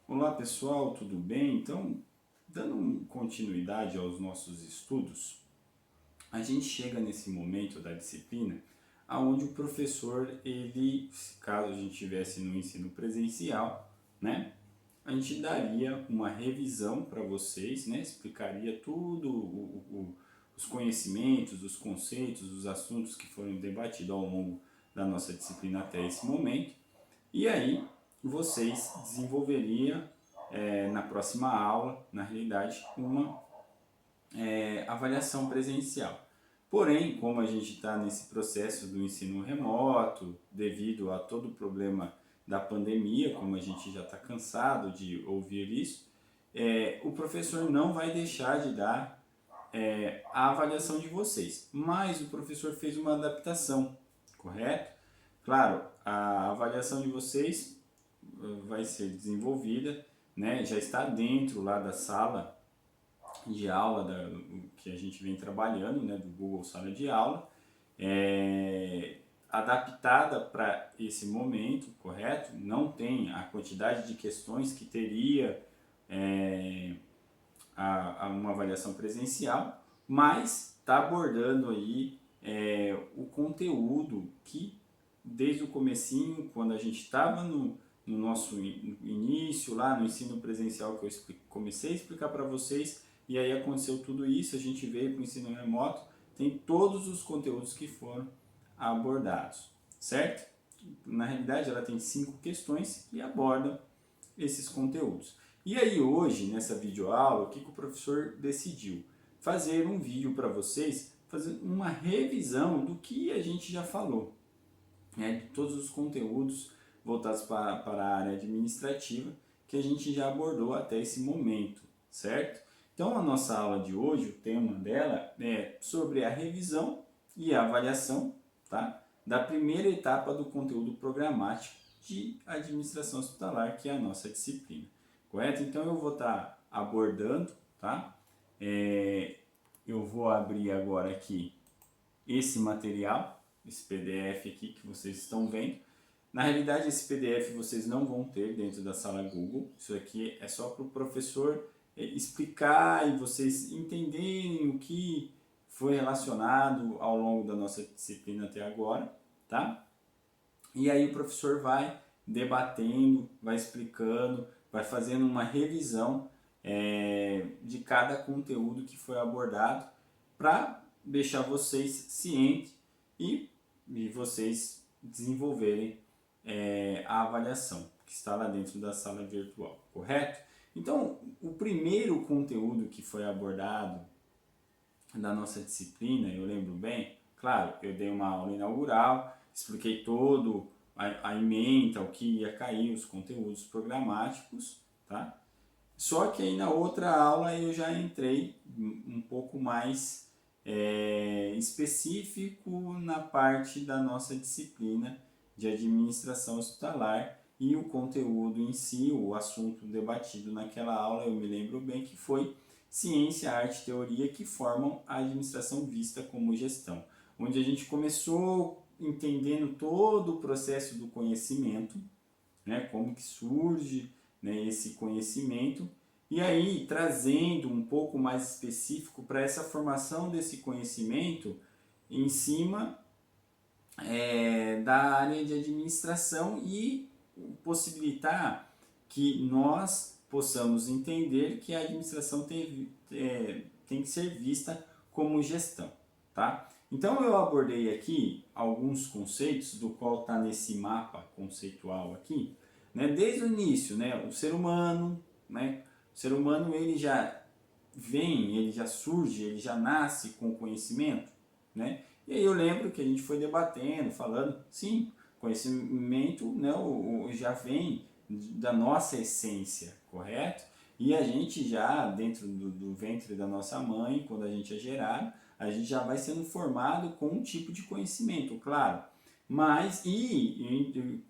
Olá pessoal, tudo bem? Então, dando continuidade aos nossos estudos, a gente chega nesse momento da disciplina aonde o professor, ele, caso a gente estivesse no ensino presencial, né, a gente daria uma revisão para vocês, né, explicaria tudo, os conhecimentos, os conceitos, os assuntos que foram debatidos ao longo da nossa disciplina até esse momento, e aí vocês desenvolveriam na próxima aula, na realidade, uma avaliação presencial. Porém, como a gente está nesse processo do ensino remoto, devido a todo o problema da pandemia, como a gente já está cansado de ouvir isso, o professor não vai deixar de dar a avaliação de vocês, mas o professor fez uma adaptação, correto? Claro, a avaliação de vocês vai ser desenvolvida, né? Já está dentro lá da sala de aula que a gente vem trabalhando, né? Do Google Sala de Aula, adaptada para esse momento, correto? Não tem a quantidade de questões que teria a uma avaliação presencial, mas está abordando aí o conteúdo que desde o comecinho, quando a gente estava no nosso início, lá no ensino presencial que eu comecei a explicar para vocês, e aí aconteceu tudo isso, a gente veio para o ensino remoto, tem todos os conteúdos que foram abordados, certo? Na realidade, ela tem 5 questões que abordam esses conteúdos. E aí hoje, nessa videoaula, o que o professor decidiu? Fazer um vídeo para vocês, fazer uma revisão do que a gente já falou, né, de todos os conteúdos voltados para a área administrativa que a gente já abordou até esse momento, certo? Então a nossa aula de hoje, o tema dela é sobre a revisão e a avaliação, tá, da primeira etapa do conteúdo programático de administração hospitalar, que é a nossa disciplina, correto? Então eu vou estar abordando, tá? Eu vou abrir agora aqui esse material, esse PDF aqui que vocês estão vendo. Na realidade, esse PDF vocês não vão ter dentro da sala Google. Isso aqui é só para o professor explicar e vocês entenderem o que foi relacionado ao longo da nossa disciplina até agora, tá? E aí o professor vai debatendo, vai explicando, vai fazendo uma revisão de cada conteúdo que foi abordado para deixar vocês cientes e vocês desenvolverem a avaliação que está lá dentro da sala virtual, correto? Então, o primeiro conteúdo que foi abordado da nossa disciplina, eu lembro bem, claro, eu dei uma aula inaugural, expliquei todo a ementa, o que ia cair, os conteúdos programáticos, tá? Só que aí na outra aula eu já entrei um pouco mais específico na parte da nossa disciplina de administração hospitalar e o conteúdo em si, o assunto debatido naquela aula, eu me lembro bem que foi ciência, arte e teoria que formam a administração vista como gestão, onde a gente começou entendendo todo o processo do conhecimento, né, como que surge, né, esse conhecimento, e aí trazendo um pouco mais específico para essa formação desse conhecimento em cima da área de administração e possibilitar que nós possamos entender que a administração tem que ser vista como gestão, tá? Então eu abordei aqui alguns conceitos do qual está nesse mapa conceitual aqui, né? Desde o início, né? O ser humano, né? O ser humano ele já vem, ele já surge, ele já nasce com conhecimento, né? E aí eu lembro que a gente foi debatendo, falando, sim, conhecimento, né, já vem da nossa essência, correto? E a gente já, dentro do ventre da nossa mãe, quando a gente é gerado, a gente já vai sendo formado com um tipo de conhecimento, claro. Mas,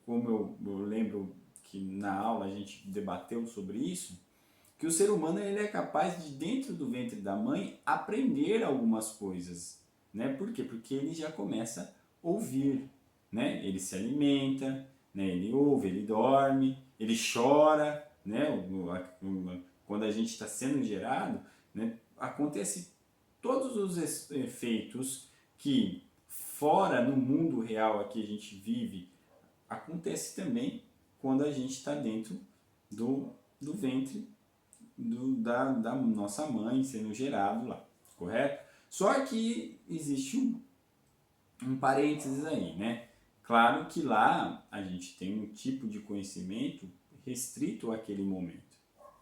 como eu lembro que na aula a gente debateu sobre isso, que o ser humano ele é capaz de, dentro do ventre da mãe, aprender algumas coisas, né? Por quê? Porque ele já começa a ouvir, né? Ele se alimenta, né? Ele ouve, ele dorme, ele chora, né, quando a gente está sendo gerado, né, acontece todos os efeitos que fora no mundo real aqui a gente vive, acontece também quando a gente está dentro do ventre da nossa mãe sendo gerado lá, correto? Só que existe um parênteses aí, né? Claro que lá a gente tem um tipo de conhecimento restrito àquele momento,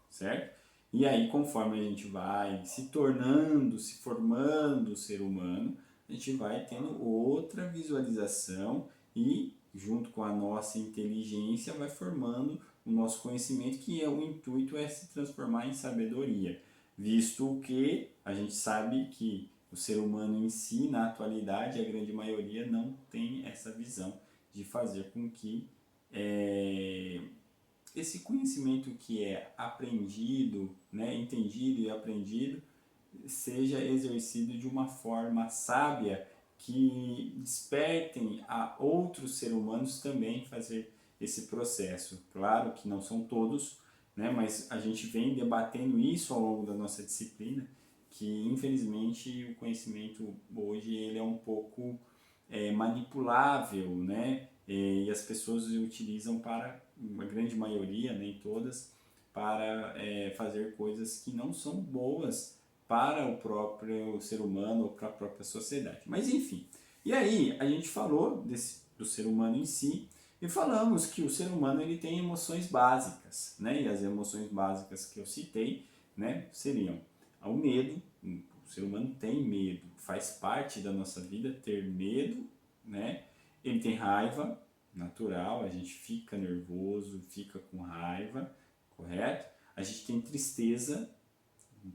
certo? E aí, conforme a gente vai se tornando, se formando ser humano, a gente vai tendo outra visualização e, junto com a nossa inteligência, vai formando o nosso conhecimento, que é o intuito é se transformar em sabedoria, visto que a gente sabe que o ser humano em si, na atualidade, a grande maioria não tem essa visão de fazer com que esse conhecimento que é aprendido, né, entendido e aprendido, seja exercido de uma forma sábia que despertem a outros seres humanos também fazer esse processo. Claro que não são todos, né, mas a gente vem debatendo isso ao longo da nossa disciplina, que infelizmente o conhecimento hoje ele é um pouco manipulável, né? E as pessoas o utilizam para, uma grande maioria, nem todas, para fazer coisas que não são boas para o próprio ser humano ou para a própria sociedade. Mas enfim, e aí a gente falou do ser humano em si e falamos que o ser humano ele tem emoções básicas, né? E as emoções básicas que eu citei, né, seriam o medo. O ser humano tem medo, faz parte da nossa vida ter medo, né? Ele tem raiva, natural, a gente fica nervoso, fica com raiva, correto? A gente tem tristeza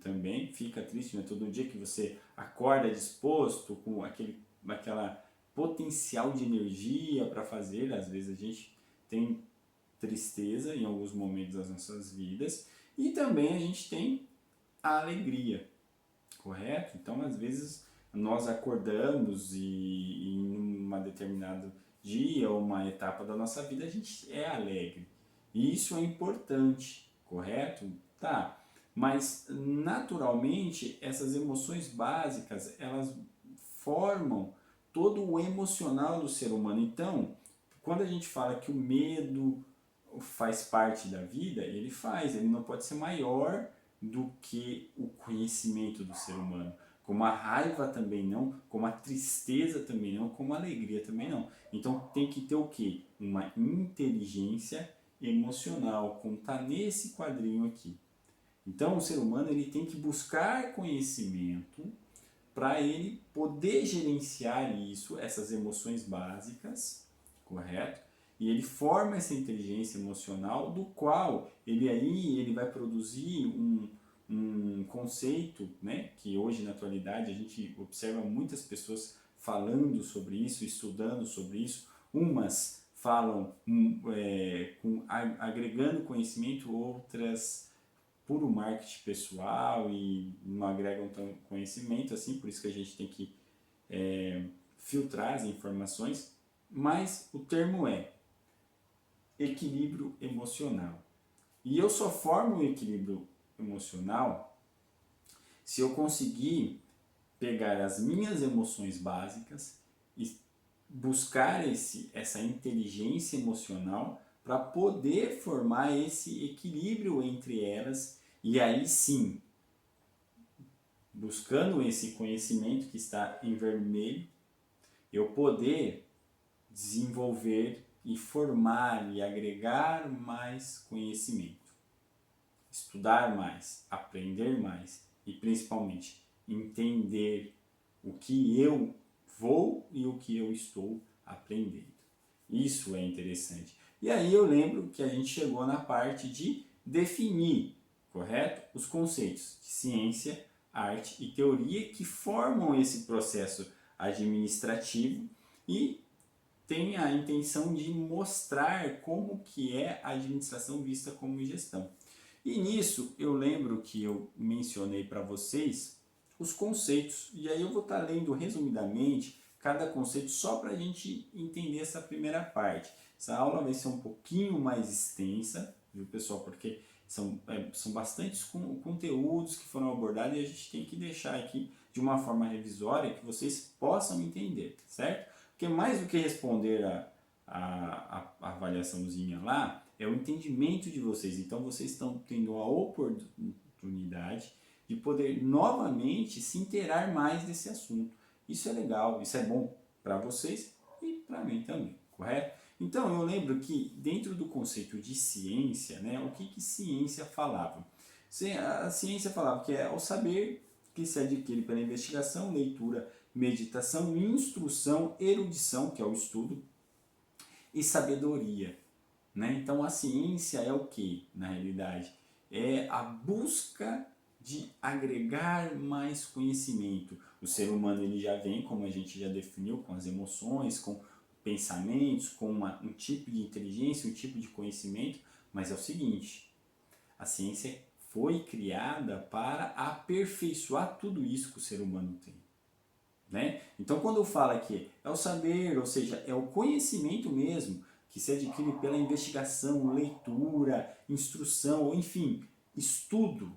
também, fica triste, não é todo dia que você acorda disposto, com aquela potencial de energia para fazer, às vezes a gente tem tristeza em alguns momentos das nossas vidas, e também a gente tem a alegria, correto? Então, às vezes, nós acordamos e em uma determinado dia ou uma etapa da nossa vida a gente é alegre. E isso é importante, correto? Tá. Mas naturalmente essas emoções básicas, elas formam todo o emocional do ser humano. Então, quando a gente fala que o medo faz parte da vida, ele não pode ser maior do que o conhecimento do ser humano. Como a raiva também não, como a tristeza também não, como a alegria também não. Então tem que ter o quê? Uma inteligência emocional, como está nesse quadrinho aqui. Então o ser humano ele tem que buscar conhecimento para ele poder gerenciar isso, essas emoções básicas, correto? E ele forma essa inteligência emocional, do qual ele vai produzir um conceito, né, que hoje na atualidade a gente observa muitas pessoas falando sobre isso, estudando sobre isso. Umas falam agregando conhecimento, outras puro marketing pessoal e não agregam tão conhecimento assim, por isso que a gente tem que filtrar as informações, mas o termo é equilíbrio emocional. E eu só formo o equilíbrio emocional se eu conseguir pegar as minhas emoções básicas e buscar essa inteligência emocional para poder formar esse equilíbrio entre elas, e aí sim, buscando esse conhecimento que está em vermelho, eu poder desenvolver e formar e agregar mais conhecimento, estudar mais, aprender mais e principalmente entender o que eu vou e o que eu estou aprendendo. Isso é interessante. E aí eu lembro que a gente chegou na parte de definir, correto? Os conceitos de ciência, arte e teoria que formam esse processo administrativo e tem a intenção de mostrar como que é a administração vista como gestão. E nisso eu lembro que eu mencionei para vocês os conceitos, e aí eu vou estar lendo resumidamente cada conceito só para a gente entender essa primeira parte. Essa aula vai ser um pouquinho mais extensa, viu pessoal? Porque são bastantes conteúdos que foram abordados e a gente tem que deixar aqui de uma forma revisória que vocês possam entender, certo? Porque mais do que responder a avaliaçãozinha lá, é o entendimento de vocês. Então vocês estão tendo a oportunidade de poder novamente se inteirar mais desse assunto. Isso é legal, isso é bom para vocês e para mim também, correto? Então eu lembro que dentro do conceito de ciência, né, o que ciência falava? A ciência falava que é o saber que se adquire pela investigação, leitura, meditação, instrução, erudição, que é o estudo, e sabedoria. Né? Então a ciência é o que, na realidade? É a busca de agregar mais conhecimento. O ser humano ele já vem, como a gente já definiu, com as emoções, com pensamentos, com um tipo de inteligência, um tipo de conhecimento, mas é o seguinte, a ciência foi criada para aperfeiçoar tudo isso que o ser humano tem. Né? Então quando eu falo aqui, é o saber, ou seja, é o conhecimento mesmo, que se adquire pela investigação, leitura, instrução, ou enfim, estudo,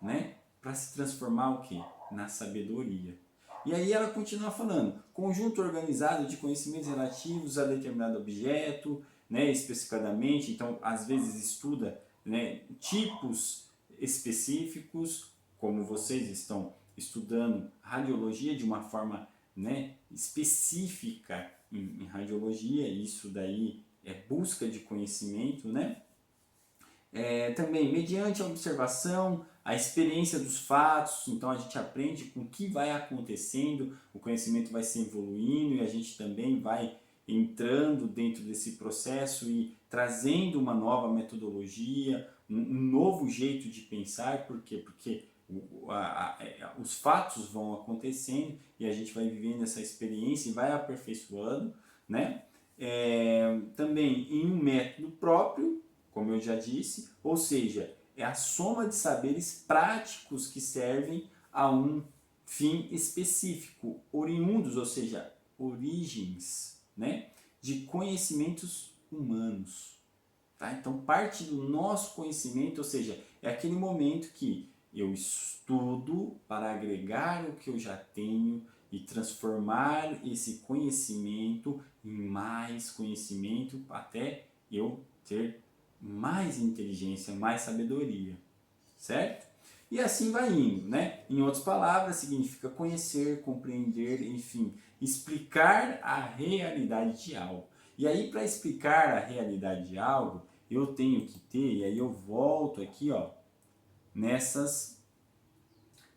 né? Para se transformar o quê? Na sabedoria. E aí ela continua falando, conjunto organizado de conhecimentos relativos a determinado objeto, né, especificadamente, então às vezes estuda, né, tipos específicos, como vocês estão estudando radiologia de uma forma, né, específica em radiologia, isso daí é busca de conhecimento, né? Também mediante a observação, a experiência dos fatos, então a gente aprende com o que vai acontecendo, o conhecimento vai se evoluindo e a gente também vai entrando dentro desse processo e trazendo uma nova metodologia, um novo jeito de pensar, por quê? Porque os fatos vão acontecendo e a gente vai vivendo essa experiência e vai aperfeiçoando, né? Também em um método próprio, como eu já disse, ou seja, é a soma de saberes práticos que servem a um fim específico, oriundos, ou seja, origens, né, de conhecimentos humanos. Tá? Então, parte do nosso conhecimento, ou seja, é aquele momento que eu estudo para agregar o que eu já tenho e transformar esse conhecimento em mais conhecimento até eu ter mais inteligência, mais sabedoria, certo? E assim vai indo, né? Em outras palavras, significa conhecer, compreender, enfim, explicar a realidade de algo. E aí, para explicar a realidade de algo, eu tenho que ter, e aí eu volto aqui, ó, nessas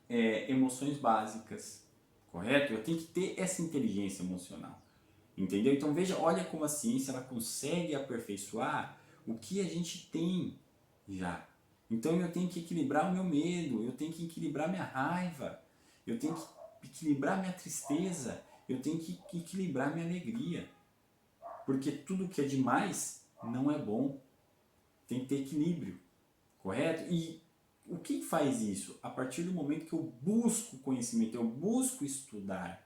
emoções básicas, correto? Eu tenho que ter essa inteligência emocional, entendeu? Então veja, olha como a ciência ela consegue aperfeiçoar o que a gente tem já. Então eu tenho que equilibrar o meu medo, eu tenho que equilibrar minha raiva, eu tenho que equilibrar minha tristeza, eu tenho que equilibrar minha alegria. Porque tudo que é demais não é bom. Tem que ter equilíbrio, correto? E o que faz isso? A partir do momento que eu busco conhecimento, eu busco estudar,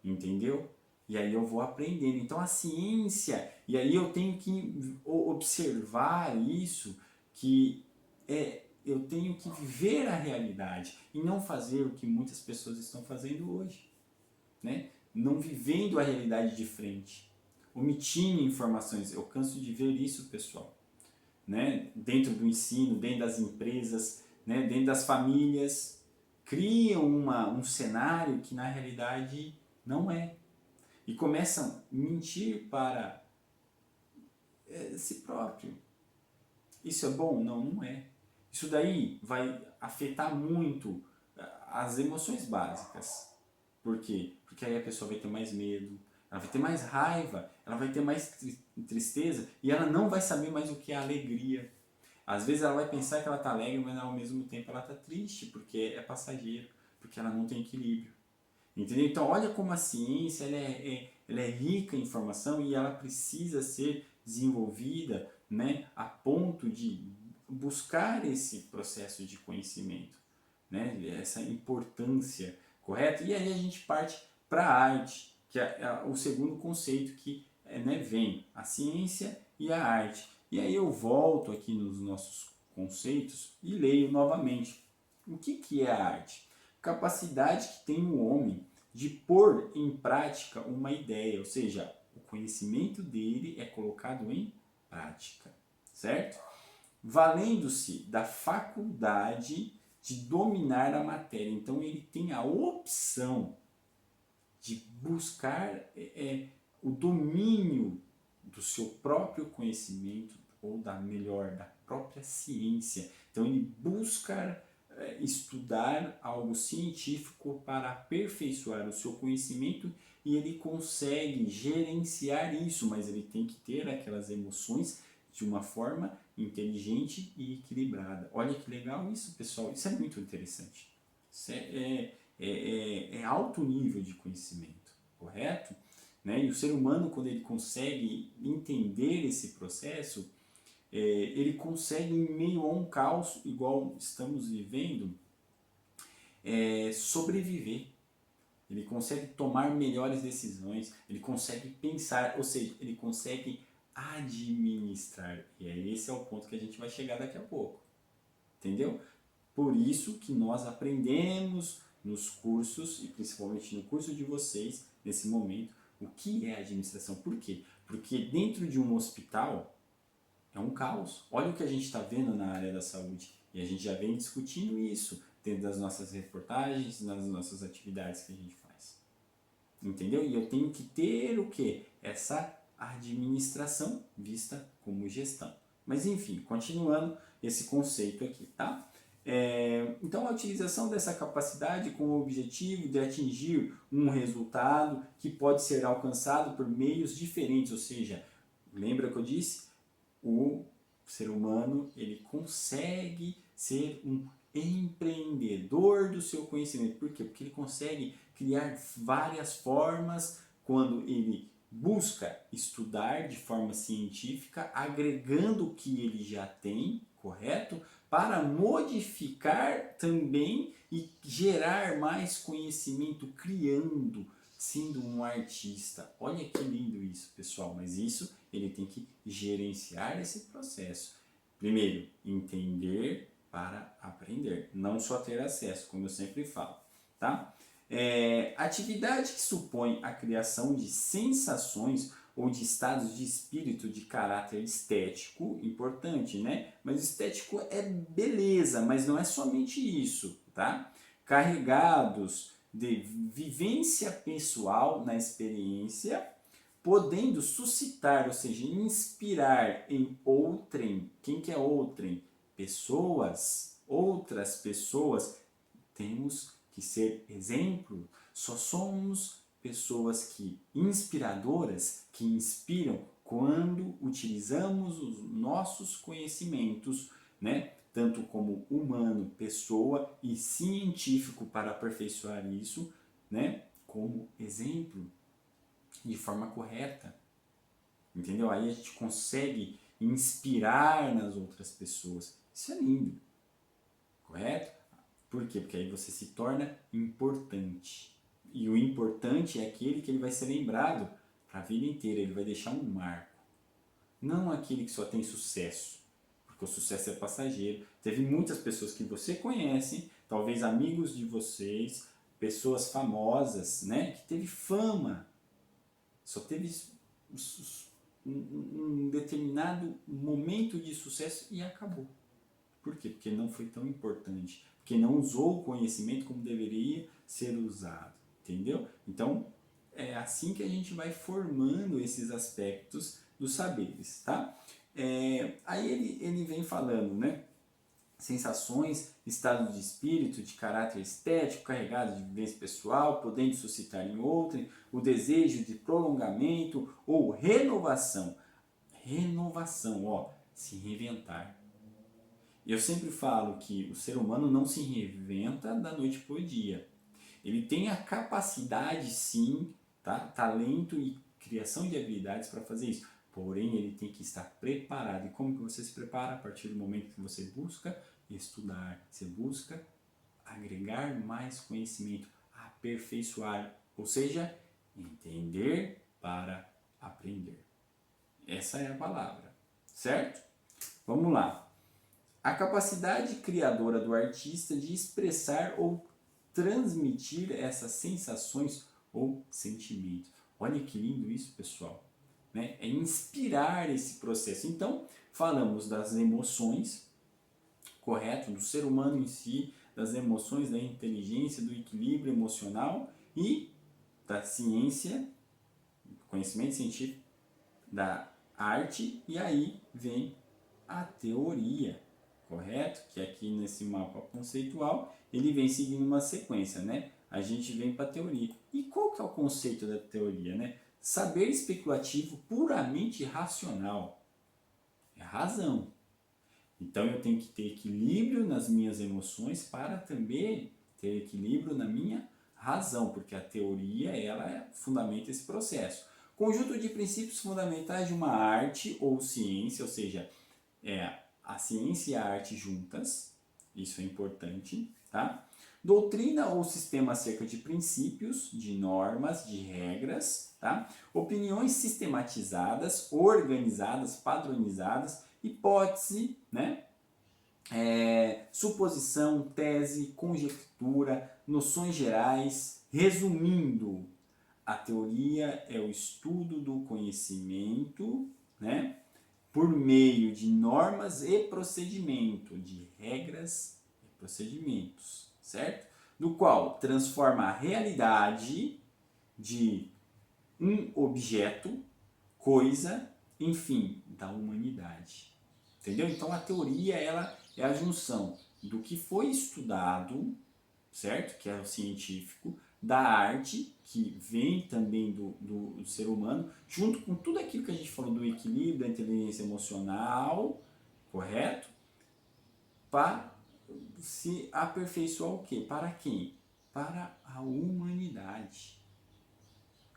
entendeu? E aí eu vou aprendendo. Então a ciência, e aí eu tenho que observar isso, que eu tenho que viver a realidade e não fazer o que muitas pessoas estão fazendo hoje, né? Não vivendo a realidade de frente, omitindo informações. Eu canso de ver isso, pessoal, né? Dentro do ensino, dentro das empresas, né? Dentro das famílias, criam um cenário que na realidade não é. E começam a mentir para si próprio. Isso é bom? Não, não é. Isso daí vai afetar muito as emoções básicas. Por quê? Porque aí a pessoa vai ter mais medo, ela vai ter mais raiva, ela vai ter mais tristeza e ela não vai saber mais o que é alegria. Às vezes ela vai pensar que ela está alegre, mas ao mesmo tempo ela está triste, porque é passageiro, porque ela não tem equilíbrio. Entendeu? Então olha como a ciência ela é rica em informação e ela precisa ser desenvolvida, né, a ponto de buscar esse processo de conhecimento, né, essa importância, correto? E aí a gente parte para a arte, que é o segundo conceito que né, vem, a ciência e a arte. E aí eu volto aqui nos nossos conceitos e leio novamente. O que é a arte? Capacidade que tem o homem de pôr em prática uma ideia, ou seja, o conhecimento dele é colocado em prática, certo? Valendo-se da faculdade de dominar a matéria. Então ele tem a opção de buscar o domínio do seu próprio conhecimento ou da própria ciência. Então ele busca estudar algo científico para aperfeiçoar o seu conhecimento e ele consegue gerenciar isso, mas ele tem que ter aquelas emoções de uma forma inteligente e equilibrada. Olha que legal isso, pessoal. Isso é muito interessante. Isso é alto nível de conhecimento, correto? Né? E o ser humano, quando ele consegue entender esse processo, ele consegue, em meio a um caos igual estamos vivendo, sobreviver. Ele consegue tomar melhores decisões, ele consegue pensar, ou seja, ele consegue administrar. E esse é o ponto que a gente vai chegar daqui a pouco. Entendeu? Por isso que nós aprendemos nos cursos, e principalmente no curso de vocês, nesse momento, o que é administração. Por quê? Porque dentro de um hospital é um caos. Olha o que a gente está vendo na área da saúde. E a gente já vem discutindo isso dentro das nossas reportagens, nas nossas atividades que a gente faz. Entendeu? E eu tenho que ter o quê? Essa administração vista como gestão. Mas enfim, continuando esse conceito aqui, tá? Então a utilização dessa capacidade com o objetivo de atingir um resultado que pode ser alcançado por meios diferentes, ou seja, lembra que eu disse? O ser humano ele consegue ser um empreendedor do seu conhecimento. Por quê? Porque ele consegue criar várias formas quando ele busca estudar de forma científica, agregando o que ele já tem, correto? Para modificar também e gerar mais conhecimento, criando, sendo um artista. Olha que lindo isso, pessoal, mas isso ele tem que gerenciar esse processo. Primeiro, entender para aprender, não só ter acesso, como eu sempre falo, tá? Atividade que supõe a criação de sensações ou de estados de espírito de caráter estético, importante, né? Mas estético é beleza, mas não é somente isso, tá? Carregados de vivência pessoal na experiência, podendo suscitar, ou seja, inspirar em outrem. Quem que é outrem? Pessoas, outras pessoas. Temos que ser exemplo. Só somos pessoas inspiradoras, que inspiram quando utilizamos os nossos conhecimentos, né? Tanto como humano, pessoa e científico para aperfeiçoar isso, né? Como exemplo, de forma correta. Entendeu? Aí a gente consegue inspirar nas outras pessoas. Isso é lindo. Correto? Por quê? Porque aí você se torna importante. E o importante é aquele que ele vai ser lembrado para a vida inteira. Ele vai deixar um marco. Não aquele que só tem sucesso. Porque o sucesso é passageiro. Teve muitas pessoas que você conhece, talvez amigos de vocês, pessoas famosas, né? Que teve fama. Só teve um determinado momento de sucesso e acabou. Por quê? Porque não foi tão importante. Porque não usou o conhecimento como deveria ser usado. Entendeu? Então, é assim que a gente vai formando esses aspectos dos saberes, tá? Aí ele vem falando, né? Sensações, estados de espírito, de caráter estético, carregados de vivência pessoal, podendo suscitar em outrem o desejo de prolongamento ou renovação. Renovação, ó, se reinventar. E eu sempre falo que o ser humano não se reinventa da noite para o dia. Ele tem a capacidade, sim, tá? Talento e criação de habilidades para fazer isso. Porém, ele tem que estar preparado. E como que você se prepara? A partir do momento que você busca estudar, você busca agregar mais conhecimento, aperfeiçoar, ou seja, entender para aprender. Essa é a palavra, certo? Vamos lá. A capacidade criadora do artista de expressar ou transmitir essas sensações ou sentimentos. Olha que lindo isso, pessoal. Né? É inspirar esse processo. Então, falamos das emoções, correto? Do ser humano em si, das emoções, da inteligência, do equilíbrio emocional e da ciência, conhecimento científico, da arte, e aí vem a teoria, correto? Que aqui nesse mapa conceitual ele vem seguindo uma sequência, né? A gente vem para a teoria. E qual que é o conceito da teoria, né? Saber especulativo puramente racional. É razão. Então eu tenho que ter equilíbrio nas minhas emoções para também ter equilíbrio na minha razão, porque a teoria ela fundamenta esse processo. Conjunto de princípios fundamentais de uma arte ou ciência, ou seja, a ciência e a arte juntas, isso é importante, tá? Doutrina ou sistema acerca de princípios, de normas, de regras, tá? Opiniões sistematizadas, organizadas, padronizadas, hipótese, né? Suposição, tese, conjectura, noções gerais. Resumindo, a teoria é o estudo do conhecimento, né? Por meio de normas e procedimento, de regras e procedimentos, certo? Do qual transforma a realidade de um objeto, coisa, enfim, da humanidade. Entendeu? Então a teoria ela é a junção do que foi estudado, certo? Que é o científico, da arte, que vem também do ser humano, junto com tudo aquilo que a gente falou do equilíbrio, da inteligência emocional, correto? Para se aperfeiçoar o quê? Para quem? Para a humanidade,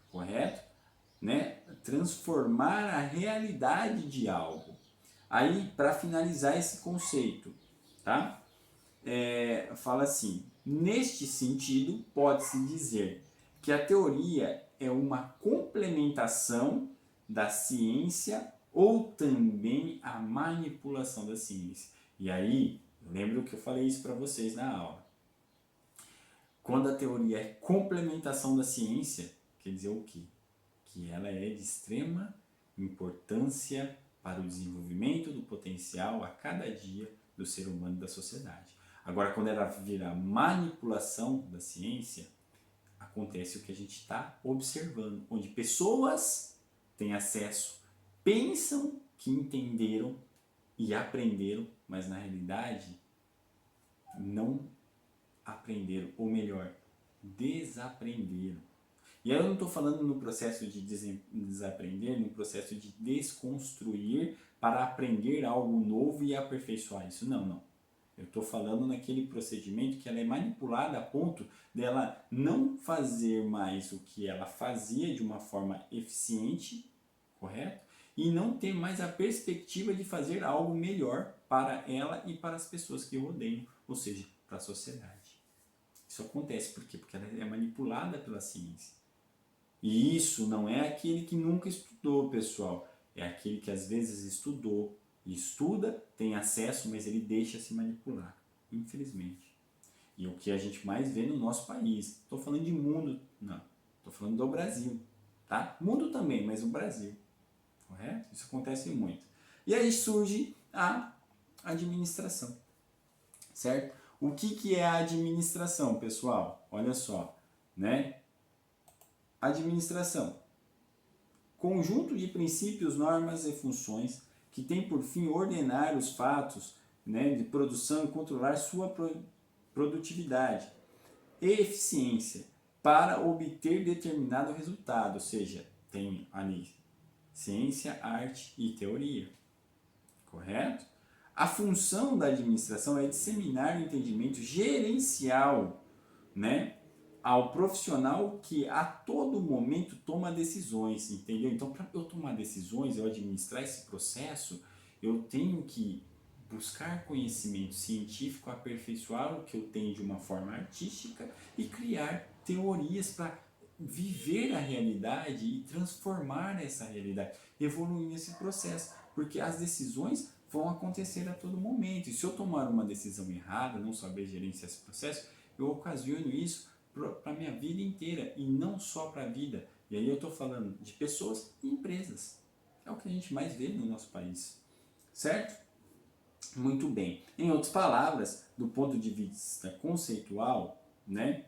correto? Né? Transformar a realidade de algo. Aí, para finalizar esse conceito, tá? Fala assim: neste sentido, pode-se dizer que a teoria é uma complementação da ciência ou também a manipulação da ciência. E aí, lembro que eu falei isso para vocês na aula. Quando a teoria é complementação da ciência, quer dizer o quê? Que ela é de extrema importância para o desenvolvimento do potencial a cada dia do ser humano e da sociedade. Agora, quando ela vira manipulação da ciência, acontece o que a gente está observando, onde pessoas têm acesso, pensam que entenderam e aprenderam, mas na realidade não aprenderam, ou melhor, desaprenderam. E aí eu não estou falando no processo de desaprender, no processo de desconstruir para aprender algo novo e aperfeiçoar isso. Não, não. Eu estou falando naquele procedimento que ela é manipulada a ponto dela não fazer mais o que ela fazia de uma forma eficiente, correto? E não ter mais a perspectiva de fazer algo melhor para ela e para as pessoas que rodeiam, ou seja, para a sociedade. Isso acontece por quê? Porque ela é manipulada pela ciência. E isso não é aquele que nunca estudou, pessoal. É aquele que às vezes estudou, estuda, tem acesso, mas ele deixa se manipular, infelizmente. E o que a gente mais vê no nosso país. Estou falando de mundo, não. Estou falando do Brasil, tá? Mundo também, mas o Brasil, correto? Isso acontece muito. E aí surge a administração, certo? O que é a administração, pessoal? Olha só, né? Administração. Conjunto de princípios, normas e funções que tem por fim ordenar os fatos, né, de produção e controlar sua produtividade e eficiência para obter determinado resultado, ou seja, tem ali ciência, arte e teoria, correto? A função da administração é disseminar o entendimento gerencial, né, ao profissional que a todo momento toma decisões, entendeu? Então, para eu tomar decisões, eu administrar esse processo, eu tenho que buscar conhecimento científico, aperfeiçoar o que eu tenho de uma forma artística e criar teorias para viver a realidade e transformar essa realidade, evoluir nesse processo, porque as decisões vão acontecer a todo momento. E se eu tomar uma decisão errada, não saber gerenciar esse processo, eu ocasiono isso para a minha vida inteira e não só para a vida. E aí eu estou falando de pessoas e empresas. É o que a gente mais vê no nosso país, certo? Muito bem. Em outras palavras, do ponto de vista conceitual, né,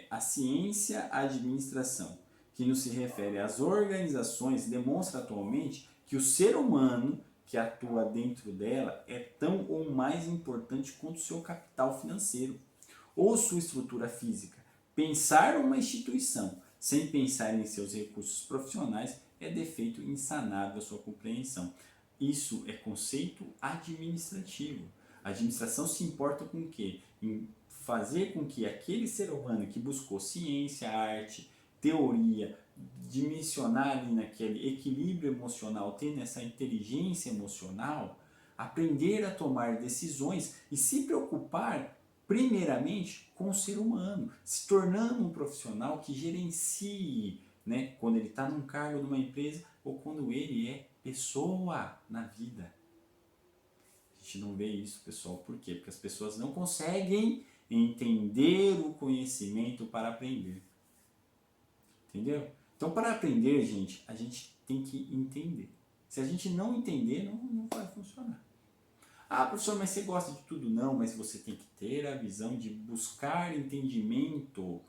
a ciência a administração, que nos se refere às organizações, demonstra atualmente que o ser humano que atua dentro dela é tão ou mais importante quanto o seu capital financeiro ou sua estrutura física. Pensar uma instituição sem pensar em seus recursos profissionais é defeito insanável à sua compreensão. Isso é conceito administrativo. A administração se importa com o quê? Em fazer com que aquele ser humano que buscou ciência, arte, teoria, dimensionar ali naquele equilíbrio emocional, tendo essa inteligência emocional, aprender a tomar decisões e se preocupar primeiramente com o ser humano, se tornando um profissional que gerencie, né, quando ele está num cargo de uma empresa ou quando ele é pessoa na vida. A gente não vê isso, pessoal. Por quê? Porque as pessoas não conseguem entender o conhecimento para aprender. Entendeu? Então, para aprender, gente, a gente tem que entender. Se a gente não entender, não vai funcionar. Ah, professor, mas você gosta de tudo? Não, mas você tem que ter a visão de buscar entendimento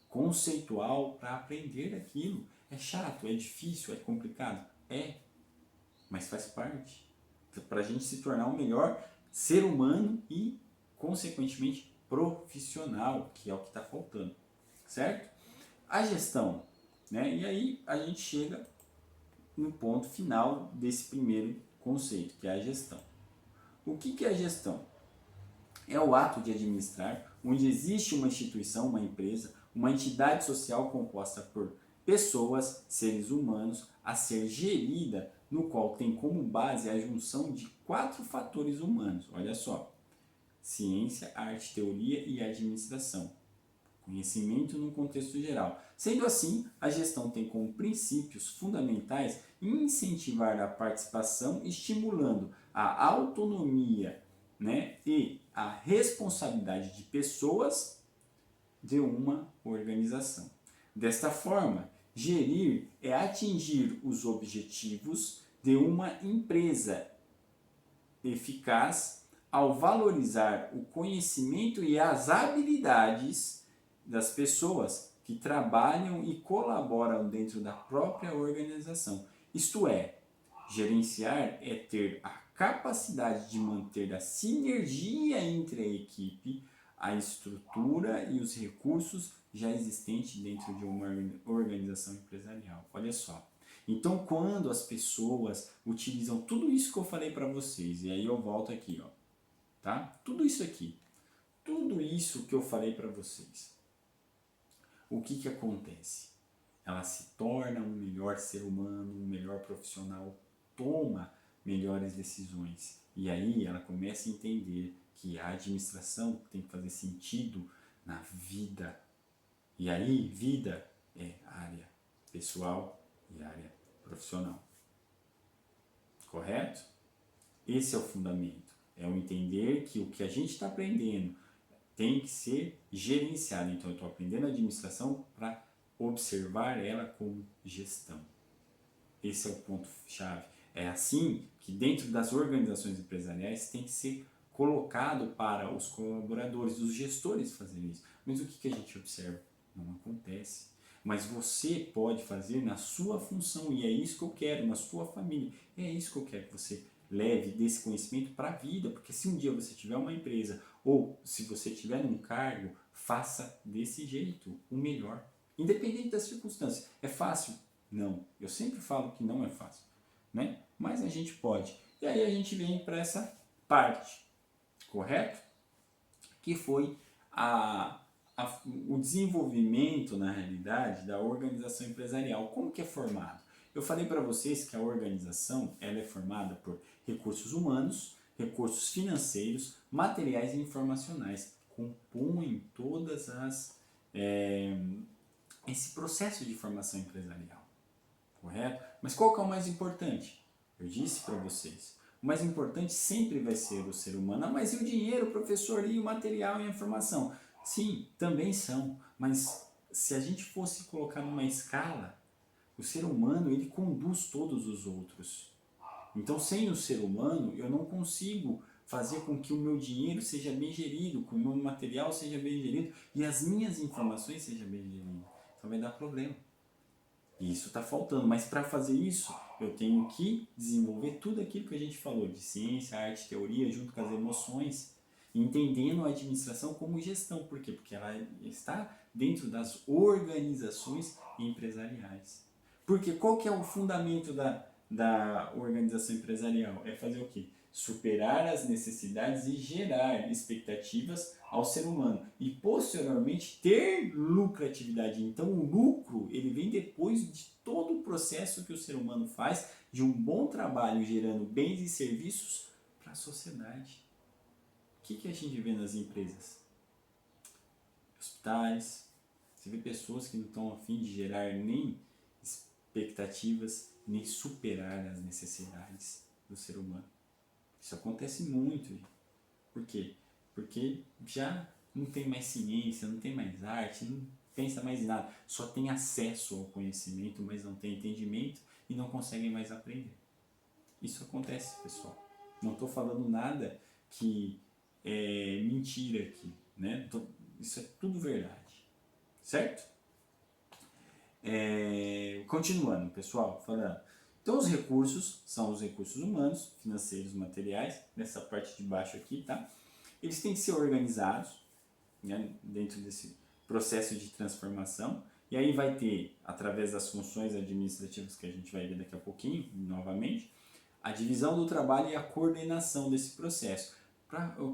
conceitual para aprender aquilo. É chato, é difícil, é complicado? É, mas faz parte. Para a gente se tornar um melhor ser humano e, consequentemente, profissional, que é o que está faltando, certo? A gestão, né? E aí a gente chega no ponto final desse primeiro conceito, que é a gestão. O que é a gestão? É o ato de administrar, onde existe uma instituição, uma empresa, uma entidade social composta por pessoas, seres humanos, a ser gerida, no qual tem como base a junção de 4 fatores humanos. Olha só: ciência, arte, teoria e administração. Conhecimento no contexto geral. Sendo assim, a gestão tem como princípios fundamentais incentivar a participação, estimulando a autonomia, né, e a responsabilidade de pessoas de uma organização. Desta forma, gerir é atingir os objetivos de uma empresa eficaz ao valorizar o conhecimento e as habilidades das pessoas que trabalham e colaboram dentro da própria organização. Isto é, gerenciar é ter a capacidade de manter a sinergia entre a equipe, a estrutura e os recursos já existentes dentro de uma organização empresarial. Olha só. Então, quando as pessoas utilizam tudo isso que eu falei para vocês, e aí eu volto aqui, ó, tá? Tudo isso aqui, tudo isso que eu falei para vocês, o que acontece? Ela se torna um melhor ser humano, um melhor profissional, toma melhores decisões. E aí ela começa a entender que a administração tem que fazer sentido na vida. E aí, vida é área pessoal e área profissional. Correto? Esse é o fundamento. É o entender que o que a gente está aprendendo tem que ser gerenciado. Então, eu estou aprendendo administração para observar ela como gestão. Esse é o ponto-chave. É assim que dentro das organizações empresariais tem que ser colocado para os colaboradores, os gestores fazerem isso. Mas o que a gente observa? Não acontece. Mas você pode fazer na sua função, e é isso que eu quero, na sua família. É isso que eu quero que você leve desse conhecimento para a vida, porque se um dia você tiver uma empresa ou se você tiver num cargo, faça desse jeito, o melhor. Independente das circunstâncias. É fácil? Não. Eu sempre falo que não é fácil, né? Mas a gente pode. E aí a gente vem para essa parte, correto? Que foi o desenvolvimento, na realidade, da organização empresarial. Como que é formado? Eu falei para vocês que a organização ela é formada por recursos humanos, recursos financeiros, materiais e informacionais. Compõem todas esse processo de formação empresarial, correto? Mas qual que é o mais importante? Eu disse para vocês, O mais importante sempre vai ser o ser humano. Ah, mas e o dinheiro, o professor, e o material e a informação? Sim, também são, mas se a gente fosse colocar numa escala, o ser humano ele conduz todos os outros. Então, sem o ser humano, eu não consigo fazer com que o meu dinheiro seja bem gerido, que o meu material seja bem gerido e as minhas informações sejam bem geridas. Então vai dar problema. E isso está faltando. Mas para fazer isso, eu tenho que desenvolver tudo aquilo que a gente falou de ciência, arte, teoria, junto com as emoções, entendendo a administração como gestão. Por quê? Porque ela está dentro das organizações empresariais. Porque qual que é o fundamento da organização empresarial? É fazer o quê? Superar as necessidades e gerar expectativas ao ser humano e posteriormente ter lucratividade. Então o lucro ele vem depois de todo o processo que o ser humano faz de um bom trabalho gerando bens e serviços para a sociedade. O que a gente vê nas empresas? Hospitais, você vê pessoas que não estão a fim de gerar nem expectativas, nem superar as necessidades do ser humano. Isso acontece muito. Por quê? Porque já não tem mais ciência, não tem mais arte, não pensa mais em nada. Só tem acesso ao conhecimento, mas não tem entendimento e não conseguem mais aprender. Isso acontece, pessoal. Não estou falando nada que é mentira aqui, né? Isso é tudo verdade, certo? Continuando, pessoal, falando. Então, os recursos são os recursos humanos, financeiros, materiais, nessa parte de baixo aqui, tá? Eles têm que ser organizados, né, dentro desse processo de transformação. E aí vai ter, através das funções administrativas que a gente vai ver daqui a pouquinho, novamente, a divisão do trabalho e a coordenação desse processo.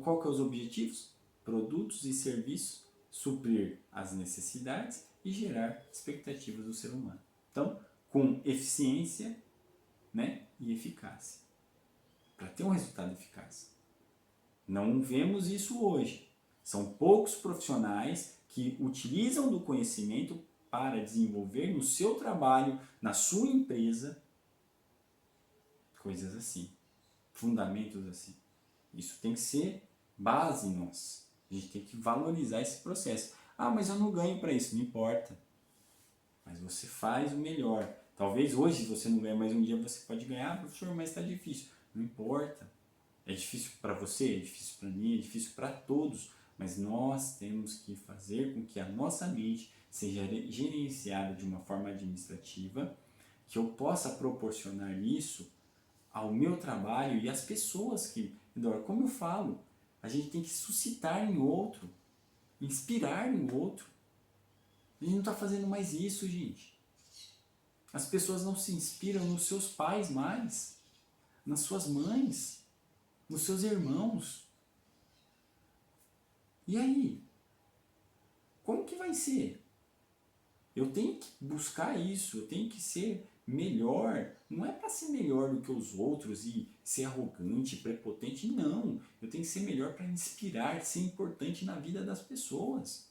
Qual que é os objetivos? Produtos e serviços, suprir as necessidades e gerar expectativas do ser humano. Então, com eficiência, né, e eficácia, para ter um resultado eficaz. Não vemos isso hoje. São poucos profissionais que utilizam do conhecimento para desenvolver no seu trabalho, na sua empresa, coisas assim, fundamentos assim. Isso tem que ser base em nós. A gente tem que valorizar esse processo. Ah, mas eu não ganho para isso. Não importa. Mas você faz o melhor. Talvez hoje você não ganhe, mas um dia você pode ganhar, professor, mas está difícil. Não importa. É difícil para você, é difícil para mim, é difícil para todos. Mas nós temos que fazer com que a nossa mente seja gerenciada de uma forma administrativa, que eu possa proporcionar isso ao meu trabalho e às pessoas que... Como eu falo, a gente tem que suscitar em outro, inspirar em outro. A gente não está fazendo mais isso, gente. As pessoas não se inspiram nos seus pais mais, nas suas mães, nos seus irmãos. E aí? Como que vai ser? Eu tenho que buscar isso, eu tenho que ser melhor. Não é para ser melhor do que os outros e ser arrogante, prepotente, não. Eu tenho que ser melhor para inspirar, ser importante na vida das pessoas.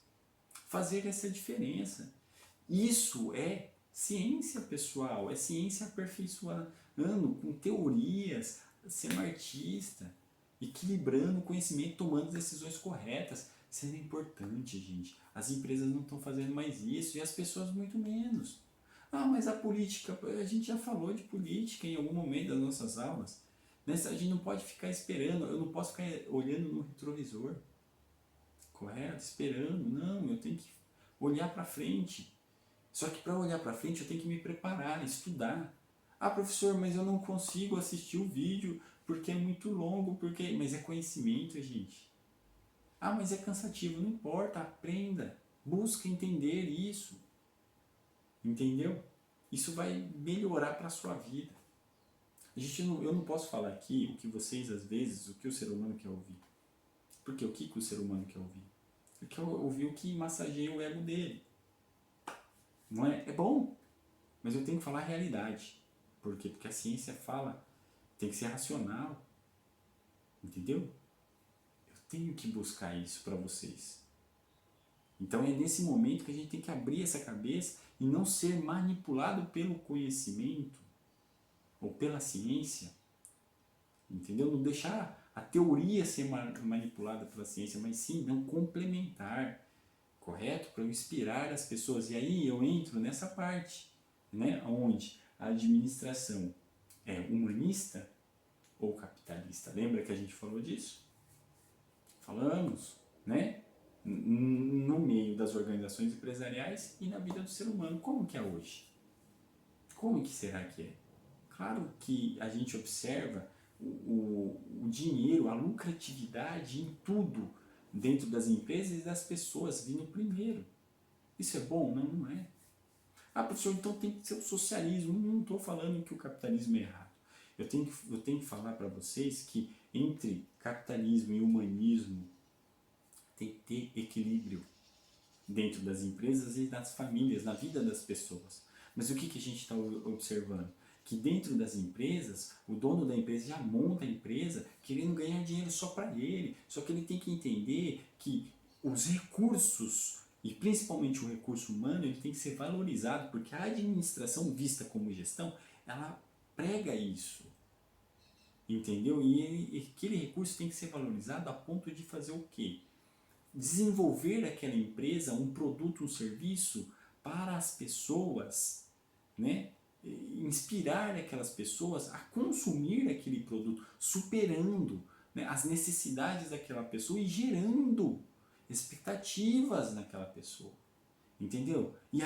Fazer essa diferença. Isso é ciência, pessoal, é ciência aperfeiçoando, com teorias, sendo artista, equilibrando o conhecimento, tomando decisões corretas, sendo importante, gente. As empresas não estão fazendo mais isso e as pessoas muito menos. Ah, mas a política, a gente já falou de política em algum momento das nossas aulas. A gente não pode ficar esperando, eu não posso ficar olhando no retrovisor, correto? Esperando, não, eu tenho que olhar para frente. Só que para olhar para frente eu tenho que me preparar, estudar. Ah, professor, mas eu não consigo assistir o vídeo porque é muito longo, mas é conhecimento, gente. Ah, mas é cansativo, não importa, aprenda, busca entender isso. Entendeu? Isso vai melhorar para a sua vida. Eu não posso falar aqui o que vocês, às vezes, o que o ser humano quer ouvir. Porque o que o ser humano quer ouvir? Ele quer ouvir o que massageia o ego dele. Não é? É bom, mas eu tenho que falar a realidade. Por quê? Porque a ciência fala, tem que ser racional. Entendeu? Eu tenho que buscar isso para vocês. Então é nesse momento que a gente tem que abrir essa cabeça e não ser manipulado pelo conhecimento ou pela ciência entendeu? Não deixar a teoria ser manipulada pela ciência, mas sim não complementar, correto? Para eu inspirar as pessoas. E aí eu entro nessa parte, né? Onde a administração é humanista ou capitalista. Lembra que a gente falou disso? Falamos, né? No meio das organizações empresariais e na vida do ser humano. Como que é hoje? Como que será que é? Claro que a gente observa o dinheiro, a lucratividade em tudo dentro das empresas e das pessoas vindo primeiro. Isso é bom? Não, não é. Ah, professor, então tem que ser o socialismo. Não estou falando que o capitalismo é errado. Eu tenho que falar para vocês que entre capitalismo e humanismo tem que ter equilíbrio dentro das empresas e das famílias, na vida das pessoas. Mas o que a gente está observando? Que dentro das empresas, o dono da empresa já monta a empresa querendo ganhar dinheiro só para ele. Só que ele tem que entender que os recursos, e principalmente o recurso humano, ele tem que ser valorizado, porque a administração vista como gestão, ela prega isso. Entendeu? E aquele recurso tem que ser valorizado a ponto de fazer o quê? Desenvolver aquela empresa, um produto, um serviço para as pessoas, né? Inspirar aquelas pessoas a consumir aquele produto, superando, né, as necessidades daquela pessoa e gerando expectativas naquela pessoa. Entendeu? E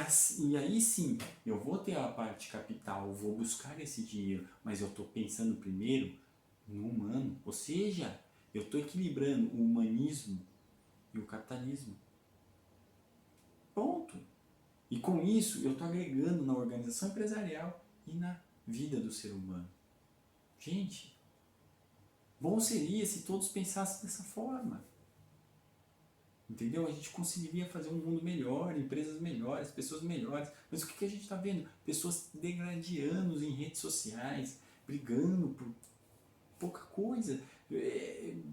aí sim, eu vou ter a parte capital, vou buscar esse dinheiro, mas eu estou pensando primeiro no humano. Ou seja, eu estou equilibrando o humanismo e o capitalismo. Ponto. E com isso eu estou agregando na organização empresarial e na vida do ser humano. Gente, bom seria se todos pensassem dessa forma. Entendeu? A gente conseguiria fazer um mundo melhor, empresas melhores, pessoas melhores. Mas o que a gente está vendo? Pessoas degradando em redes sociais, brigando por pouca coisa,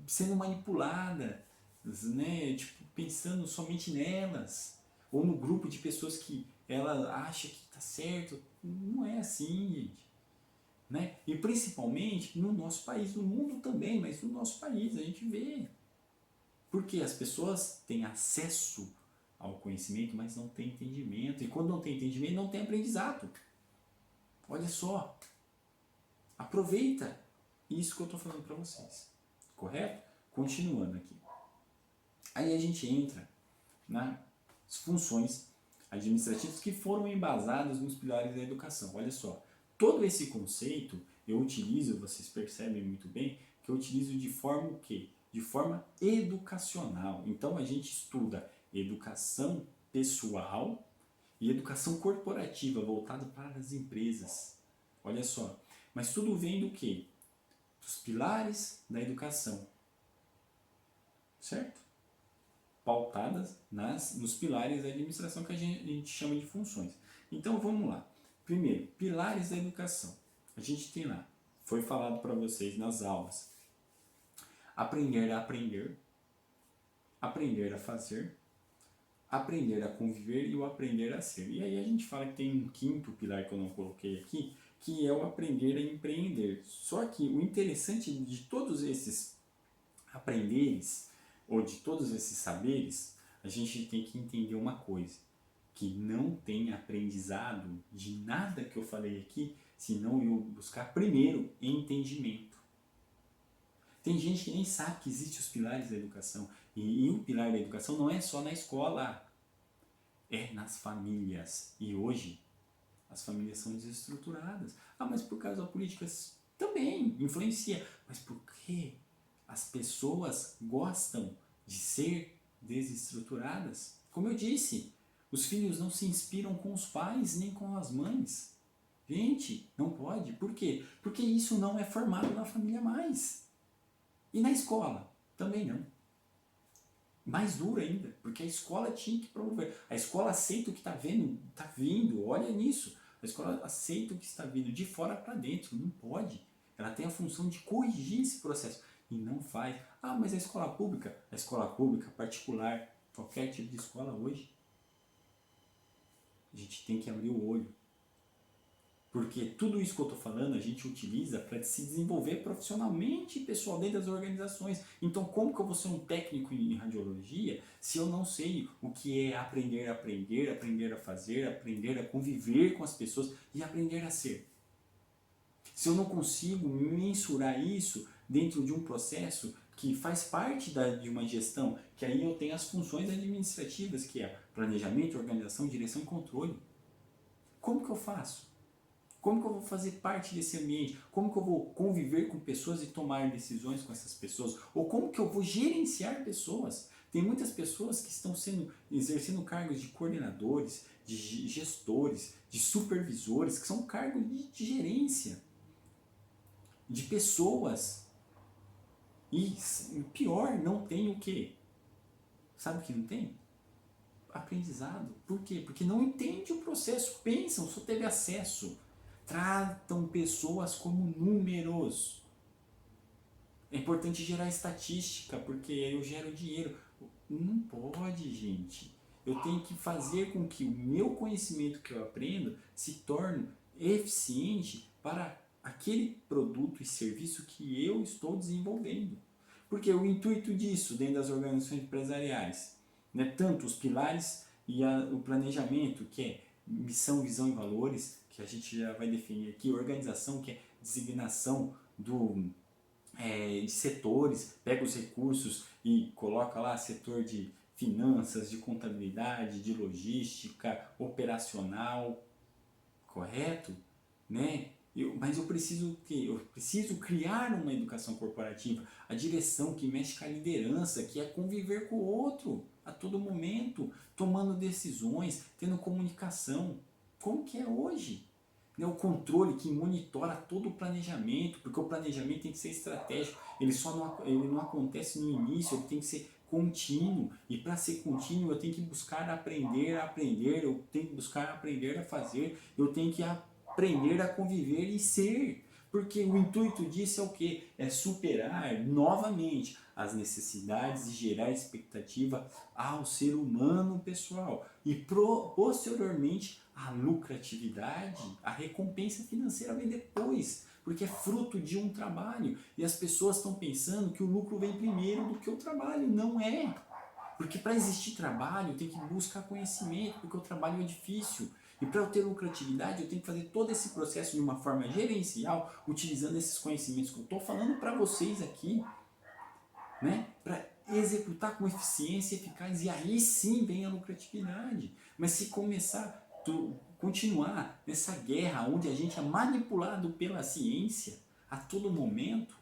sendo manipuladas, né? Tipo, pensando somente nelas. Ou no grupo de pessoas que ela acha que está certo. Não é assim, gente. Né? E principalmente no nosso país, no mundo também, mas no nosso país a gente vê. Porque as pessoas têm acesso ao conhecimento, mas não têm entendimento. E quando não tem entendimento, não tem aprendizado. Olha só. Aproveita isso que eu estou falando para vocês. Correto? Continuando aqui. Aí a gente entra nas funções administrativas que foram embasadas nos pilares da educação. Olha só. Todo esse conceito eu utilizo, vocês percebem muito bem, que eu utilizo de forma o quê? De forma educacional. Então a gente estuda educação pessoal e educação corporativa voltada para as empresas. Olha só. Mas tudo vem do quê? Dos pilares da educação. Certo? Pautadas nos pilares da administração que a gente chama de funções. Então vamos lá. Primeiro, pilares da educação. A gente tem lá, foi falado para vocês nas aulas, aprender a aprender, aprender a fazer, aprender a conviver e o aprender a ser. E aí a gente fala que tem um quinto pilar que eu não coloquei aqui, que é o aprender a empreender. Só que o interessante de todos esses aprenderes, ou de todos esses saberes, a gente tem que entender uma coisa, que não tem aprendizado de nada que eu falei aqui, se não eu buscar primeiro entendimento. Tem gente que nem sabe que existem os pilares da educação. E o pilar da educação não é só na escola, é nas famílias. E hoje as famílias são desestruturadas. Ah, mas por causa da política também influencia. Mas por que as pessoas gostam de ser desestruturadas? Como eu disse, os filhos não se inspiram com os pais nem com as mães. Gente, não pode. Por quê? Porque isso não é formado na família mais. E na escola? Também não. Mais duro ainda, porque a escola tinha que promover. A escola aceita o que está vendo, está vindo, olha nisso. A escola aceita o que está vindo de fora para dentro, não pode. Ela tem a função de corrigir esse processo e não faz. Ah, mas a escola pública, particular, qualquer tipo de escola hoje, a gente tem que abrir o olho. Porque tudo isso que eu estou falando a gente utiliza para se desenvolver profissionalmente e pessoal dentro das organizações. Então, como que eu vou ser um técnico em radiologia se eu não sei o que é aprender a aprender, aprender a fazer, aprender a conviver com as pessoas e aprender a ser? Se eu não consigo mensurar isso dentro de um processo que faz parte de uma gestão, que aí eu tenho as funções administrativas, que é planejamento, organização, direção e controle. Como que eu faço? Como que eu vou fazer parte desse ambiente? Como que eu vou conviver com pessoas e tomar decisões com essas pessoas? Ou como que eu vou gerenciar pessoas? Tem muitas pessoas que estão exercendo cargos de coordenadores, de gestores, de supervisores, que são cargos de gerência, de pessoas. E pior, não tem o quê? Sabe o que não tem? Aprendizado. Por quê? Porque não entende o processo, pensam, só teve acesso. Tratam pessoas como números. É importante gerar estatística, porque eu gero dinheiro. Não pode, gente. Eu tenho que fazer com que o meu conhecimento que eu aprendo se torne eficiente para aquele produto e serviço que eu estou desenvolvendo. Porque o intuito disso dentro das organizações empresariais, né, tanto os pilares e o planejamento, que é missão, visão e valores, que a gente já vai definir aqui, organização, que é designação de setores, pega os recursos e coloca lá setor de finanças, de contabilidade, de logística, operacional, correto? Né? Mas eu preciso criar uma educação corporativa, a direção que mexe com a liderança, que é conviver com o outro a todo momento, tomando decisões, tendo comunicação, como que é hoje? Né? O controle que monitora todo o planejamento, porque o planejamento tem que ser estratégico, ele não acontece no início, ele tem que ser contínuo, e para ser contínuo eu tenho que buscar aprender a aprender, eu tenho que buscar aprender a fazer, eu tenho que aprender a conviver e ser, porque o intuito disso é o que? É superar novamente as necessidades e gerar expectativa ao ser humano, pessoal, e posteriormente a lucratividade, a recompensa financeira vem depois, porque é fruto de um trabalho, e as pessoas estão pensando que o lucro vem primeiro do que o trabalho. Não é, porque para existir trabalho tem que buscar conhecimento, porque o trabalho é difícil. E para eu ter lucratividade, eu tenho que fazer todo esse processo de uma forma gerencial, utilizando esses conhecimentos que eu estou falando para vocês aqui, né? Para executar com eficiência e eficaz, e aí sim vem a lucratividade. Mas se continuar nessa guerra onde a gente é manipulado pela ciência a todo momento,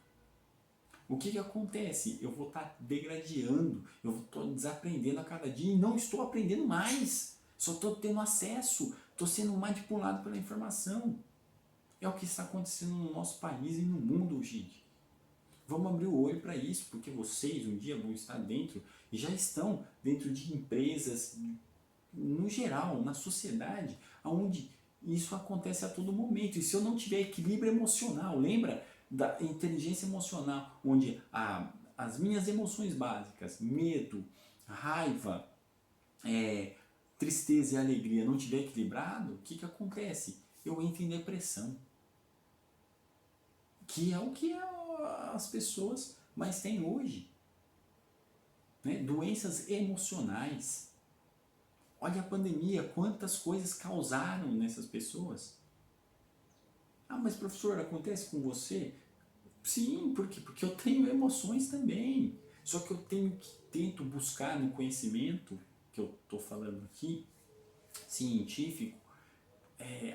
o que acontece? Eu vou estar degradando, eu estou desaprendendo a cada dia e não estou aprendendo mais. Só estou tendo acesso, estou sendo manipulado pela informação. É o que está acontecendo no nosso país e no mundo, gente. Vamos abrir o olho para isso, porque vocês um dia vão estar dentro, e já estão dentro de empresas, no geral, na sociedade, onde isso acontece a todo momento. E se eu não tiver equilíbrio emocional, lembra da inteligência emocional, onde as minhas emoções básicas, medo, raiva, tristeza e alegria não estiver equilibrado, o que acontece? Eu entro em depressão, que é o que as pessoas mais têm hoje, né? Doenças emocionais. Olha a pandemia, quantas coisas causaram nessas pessoas. Ah, mas professor, acontece com você? Sim, por quê? Porque eu tenho emoções também. Só que eu tento buscar no conhecimento que eu estou falando aqui, científico,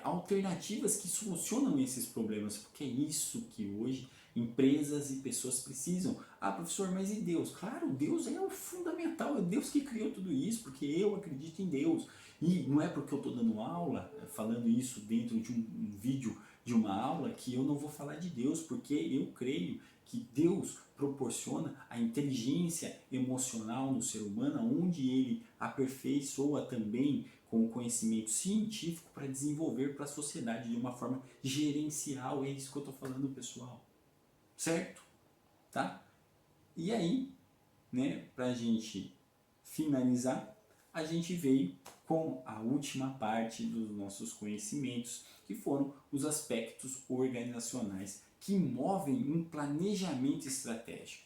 alternativas que solucionam esses problemas, porque é isso que hoje empresas e pessoas precisam. Ah, professor, mas e Deus? Claro, Deus é o fundamental, é Deus que criou tudo isso, porque eu acredito em Deus. E não é porque eu estou dando aula, falando isso dentro de um vídeo de uma aula, que eu não vou falar de Deus, porque eu creio que Deus proporciona a inteligência emocional no ser humano, onde ele aperfeiçoa também com o conhecimento científico para desenvolver para a sociedade de uma forma gerencial. É isso que eu estou falando, pessoal. Certo? Tá? E aí, né, para a gente finalizar, a gente veio com a última parte dos nossos conhecimentos, que foram os aspectos organizacionais que movem um planejamento estratégico.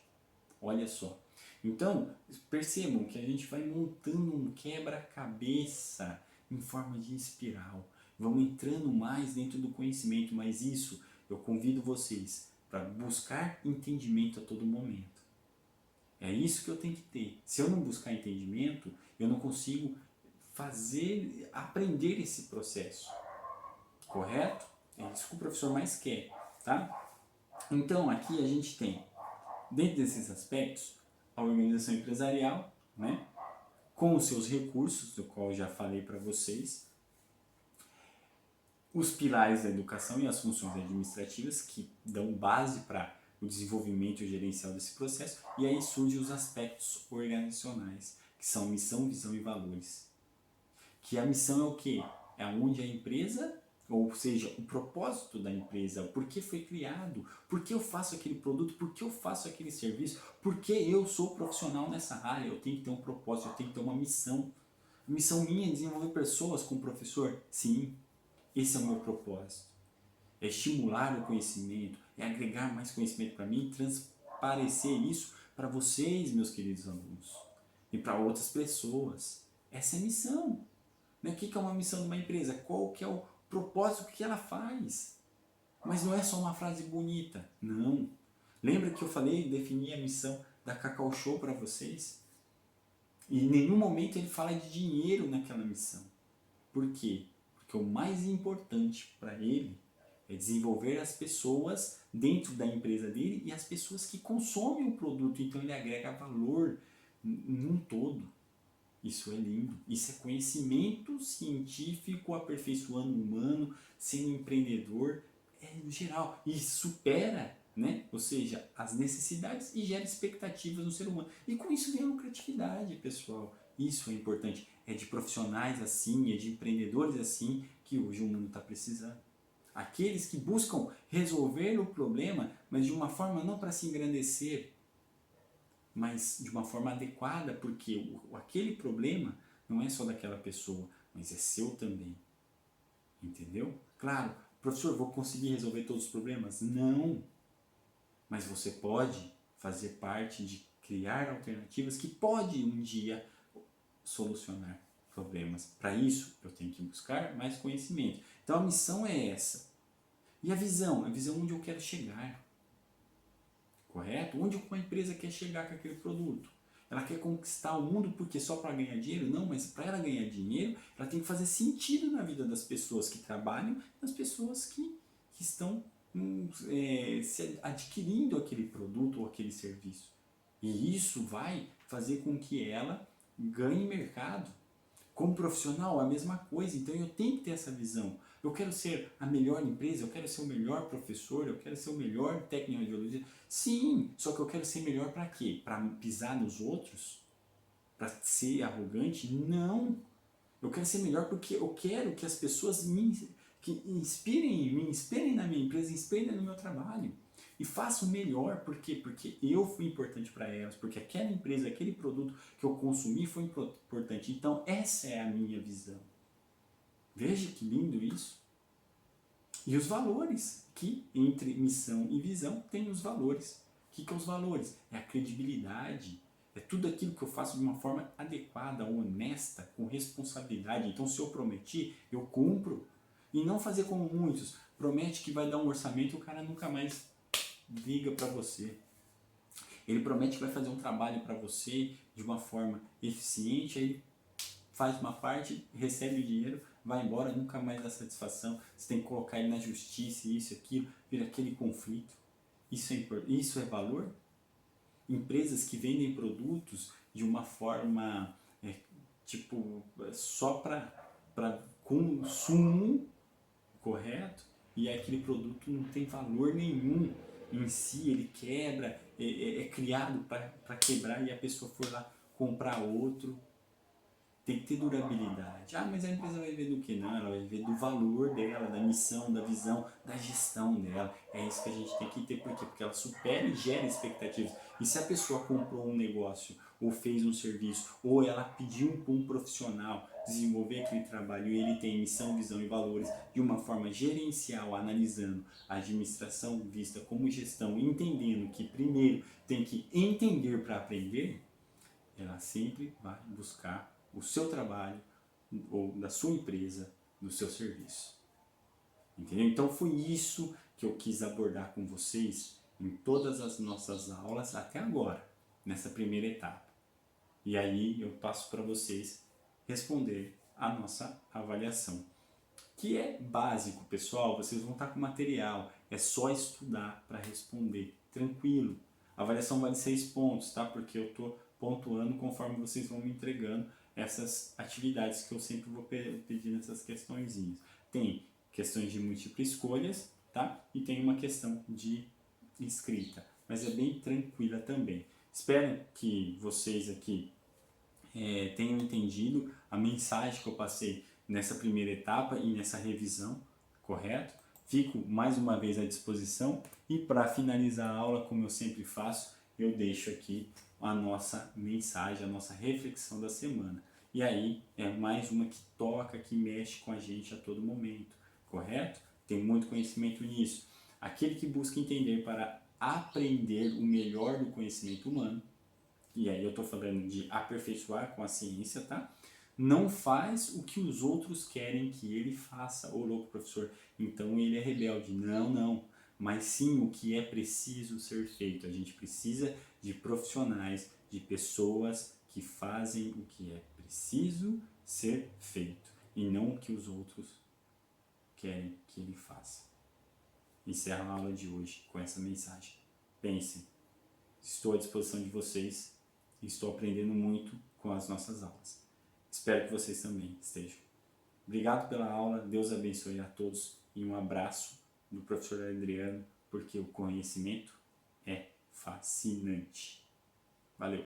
Olha só. Então, percebam que a gente vai montando um quebra-cabeça em forma de espiral. Vamos entrando mais dentro do conhecimento, mas isso eu convido vocês para buscar entendimento a todo momento. É isso que eu tenho que ter. Se eu não buscar entendimento, eu não consigo aprender esse processo. Correto? É isso que o professor mais quer, tá? Então, aqui a gente tem, dentro desses aspectos, a organização empresarial, né? Com os seus recursos, do qual eu já falei para vocês, os pilares da educação e as funções administrativas que dão base para o desenvolvimento gerencial desse processo, e aí surgem os aspectos organizacionais, que são missão, visão e valores. Que a missão é o quê? É onde a empresa, ou seja, o propósito da empresa, o porquê foi criado, por que eu faço aquele produto, por que eu faço aquele serviço, por que eu sou profissional nessa área, eu tenho que ter um propósito, eu tenho que ter uma missão. A missão minha é desenvolver pessoas como professor? Sim, esse é o meu propósito. É estimular o conhecimento, é agregar mais conhecimento para mim e transparecer isso para vocês, meus queridos alunos, e para outras pessoas. Essa é a missão. O que é uma missão de uma empresa? Qual que é o propósito que ela faz? Mas não é só uma frase bonita, não. Lembra que eu falei, defini a missão da Cacau Show para vocês? E em nenhum momento ele fala de dinheiro naquela missão. Por quê? Porque o mais importante para ele é desenvolver as pessoas dentro da empresa dele e as pessoas que consomem o produto. Então ele agrega valor num todo. Isso é lindo. Isso é conhecimento científico aperfeiçoando o humano, sendo empreendedor, no geral. E supera, né? Ou seja, as necessidades e gera expectativas no ser humano. E com isso vem a lucratividade, pessoal. Isso é importante. É de profissionais assim, é de empreendedores assim que hoje o mundo está precisando. Aqueles que buscam resolver o problema, mas de uma forma não para se engrandecer, mas de uma forma adequada, porque aquele problema não é só daquela pessoa, mas é seu também. Entendeu? Claro, professor, vou conseguir resolver todos os problemas? Não. Mas você pode fazer parte de criar alternativas que pode um dia solucionar problemas. Para isso, eu tenho que buscar mais conhecimento. Então a missão é essa. E a visão? A visão onde eu quero chegar. Correto? Onde uma empresa quer chegar com aquele produto? Ela quer conquistar o mundo porque só para ganhar dinheiro? Não, mas para ela ganhar dinheiro, ela tem que fazer sentido na vida das pessoas que trabalham e das pessoas que estão adquirindo aquele produto ou aquele serviço. E isso vai fazer com que ela ganhe mercado. Como profissional, a mesma coisa. Então eu tenho que ter essa visão. Eu quero ser a melhor empresa, eu quero ser o melhor professor, eu quero ser o melhor técnico de audiologia. Sim, só que eu quero ser melhor para quê? Para pisar nos outros? Para ser arrogante? Não. Eu quero ser melhor porque eu quero que as pessoas me inspirem na minha empresa, inspirem no meu trabalho. E façam melhor, por quê? Porque eu fui importante para elas, porque aquela empresa, aquele produto que eu consumi foi importante. Então essa é a minha visão. Veja que lindo isso. E os valores, que entre missão e visão tem os valores. O que são os valores? É a credibilidade, é tudo aquilo que eu faço de uma forma adequada, honesta, com responsabilidade. Então se eu prometi, eu cumpro. E não fazer como muitos, promete que vai dar um orçamento e o cara nunca mais liga para você. Ele promete que vai fazer um trabalho para você de uma forma eficiente, aí faz uma parte, recebe o dinheiro, vai embora, nunca mais dá satisfação. Você tem que colocar ele na justiça, isso, aquilo, vira aquele conflito. Isso é valor? Empresas que vendem produtos de uma forma só para consumo, correto? E aquele produto não tem valor nenhum em si, ele quebra, é criado para quebrar e a pessoa for lá comprar outro. Tem que ter durabilidade. Ah, mas a empresa vai ver do que? Não, ela vai ver do valor dela, da missão, da visão, da gestão dela. É isso que a gente tem que ter. Por quê? Porque ela supera e gera expectativas. E se a pessoa comprou um negócio ou fez um serviço, ou ela pediu para um profissional desenvolver aquele trabalho e ele tem missão, visão e valores de uma forma gerencial, analisando a administração vista como gestão, entendendo que primeiro tem que entender para aprender, ela sempre vai buscar o seu trabalho ou da sua empresa, do seu serviço. Entendeu? Então foi isso que eu quis abordar com vocês em todas as nossas aulas até agora, nessa primeira etapa. E aí eu passo para vocês responder a nossa avaliação, que é básico, pessoal. Vocês vão estar com material, é só estudar para responder, tranquilo. A avaliação vale 6 pontos, tá? Porque eu estou pontuando conforme vocês vão me entregando essas atividades que eu sempre vou pedir nessas questõezinhas. Tem questões de múltipla escolhas, tá? E tem uma questão de escrita, mas é bem tranquila também. Espero que vocês aqui tenham entendido a mensagem que eu passei nessa primeira etapa e nessa revisão, correto? Fico mais uma vez à disposição e para finalizar a aula, como eu sempre faço, eu deixo aqui a nossa mensagem, a nossa reflexão da semana. E aí é mais uma que toca, que mexe com a gente a todo momento, correto? Tem muito conhecimento nisso. Aquele que busca entender para aprender o melhor do conhecimento humano, e aí eu estou falando de aperfeiçoar com a ciência, tá? Não faz o que os outros querem que ele faça. Ô louco, professor, então ele é rebelde. Não, não. Mas sim o que é preciso ser feito. A gente precisa de profissionais, de pessoas que fazem o que é preciso ser feito e não o que os outros querem que ele faça. Encerro a aula de hoje com essa mensagem. Pensem, estou à disposição de vocês e estou aprendendo muito com as nossas aulas. Espero que vocês também estejam. Obrigado pela aula, Deus abençoe a todos e um abraço do professor Adriano, porque o conhecimento é fascinante. Valeu!